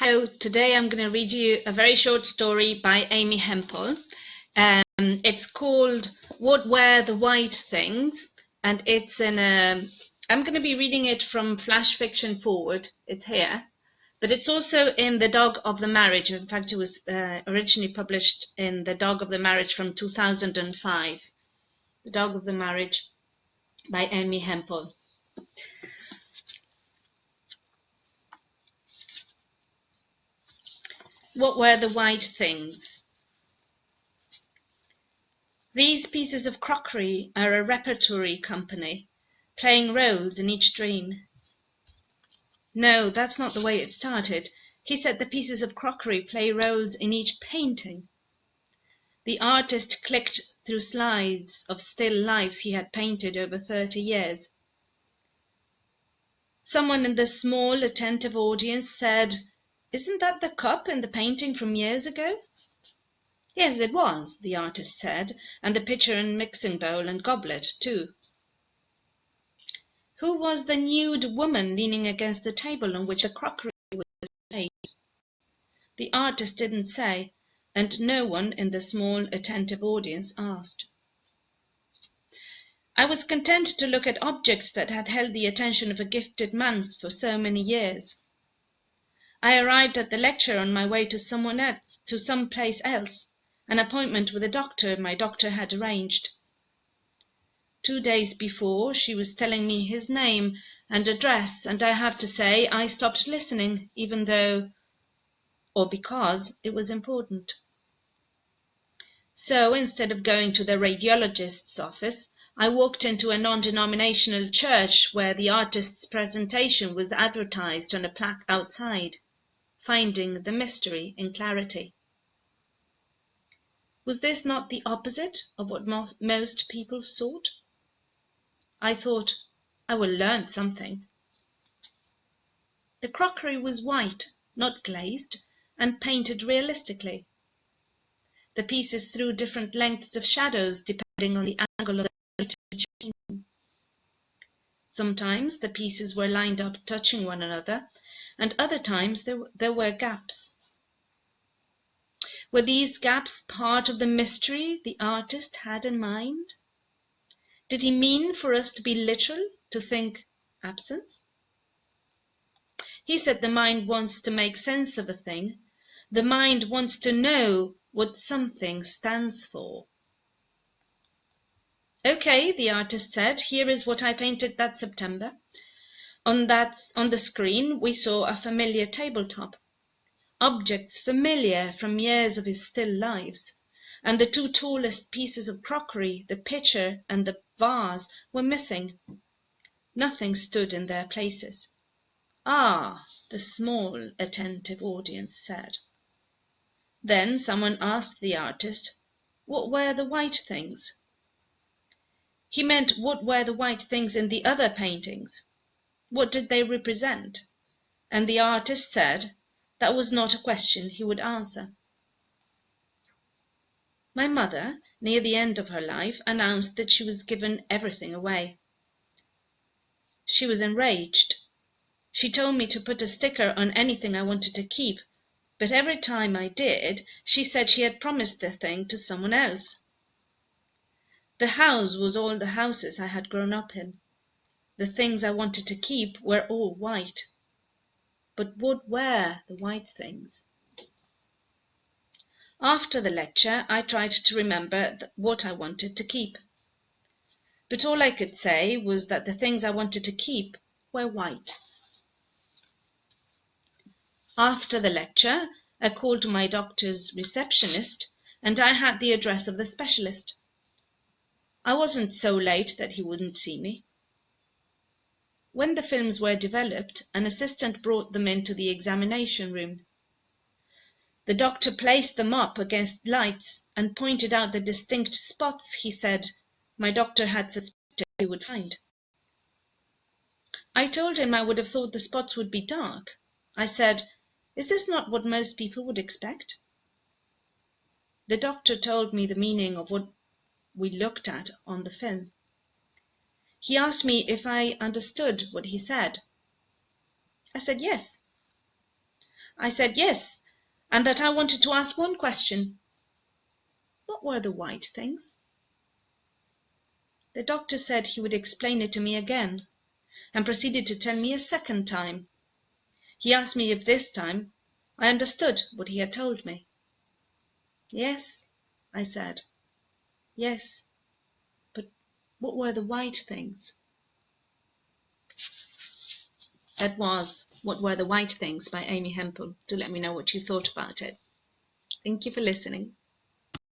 So today I'm going to read you a very short story by Amy Hempel. It's called What Were the White Things? And it's in I'm going to be reading it from Flash Fiction Forward. It's here. But it's also in The Dog of the Marriage. In fact, it was originally published in The Dog of the Marriage from 2005. The Dog of the Marriage by Amy Hempel. What were the white things? These pieces of crockery are a repertory company, playing roles in each dream. No, that's not the way it started. He said the pieces of crockery play roles in each painting. The artist clicked through slides of still lives he had painted over 30 years. Someone in the small, attentive audience said, "Isn't that the cup in the painting from years ago?" Yes, it was, the artist said, and the pitcher and mixing bowl and goblet, too. Who was the nude woman leaning against the table on which the crockery was laid? The artist didn't say, and no one in the small, attentive audience asked. I was content to look at objects that had held the attention of a gifted man for so many years. I arrived at the lecture on my way to some place else, an appointment with a doctor my doctor had arranged. 2 days before, she was telling me his name and address, and I have to say I stopped listening, even though, or because, it was important. So instead of going to the radiologist's office, I walked into a non-denominational church where the artist's presentation was advertised on a plaque outside, Finding the Mystery in Clarity. Was this not the opposite of what most people sought? I thought, I will learn something. The crockery was white, not glazed, and painted realistically. The pieces threw different lengths of shadows depending on the angle of the light. Sometimes the pieces were lined up touching one another, and other times there were gaps. Were these gaps part of the mystery the artist had in mind? Did he mean for us to be literal, to think absence? He said the mind wants to make sense of a thing. The mind wants to know what something stands for. Okay, the artist said, here is what I painted that September. On the screen, we saw a familiar tabletop. Objects familiar from years of his still lives. And the two tallest pieces of crockery, the pitcher and the vase, were missing. Nothing stood in their places. Ah, the small, attentive audience said. Then someone asked the artist, what were the white things? He meant what were the white things in the other paintings? What did they represent? And the artist said that was not a question he would answer. My mother, near the end of her life, announced that she was giving everything away. She was enraged. She told me to put a sticker on anything I wanted to keep, but every time I did, she said she had promised the thing to someone else. The house was all the houses I had grown up in. The things I wanted to keep were all white. But what were the white things? After the lecture, I tried to remember what I wanted to keep. But all I could say was that the things I wanted to keep were white. After the lecture, I called my doctor's receptionist, and I had the address of the specialist. I wasn't so late that he wouldn't see me. When the films were developed, an assistant brought them into the examination room. The doctor placed them up against lights and pointed out the distinct spots he said my doctor had suspected he would find. I told him I would have thought the spots would be dark. I said, "Is this not what most people would expect?" The doctor told me the meaning of what we looked at on the film. He asked me if I understood what he said. I said yes. I said yes, and that I wanted to ask one question. What were the white things? The doctor said he would explain it to me again, and proceeded to tell me a second time. He asked me if this time I understood what he had told me. Yes, I said. Yes, but what were the white things? That was What Were the White Things by Amy Hempel. Do let me know what you thought about it. Thank you for listening.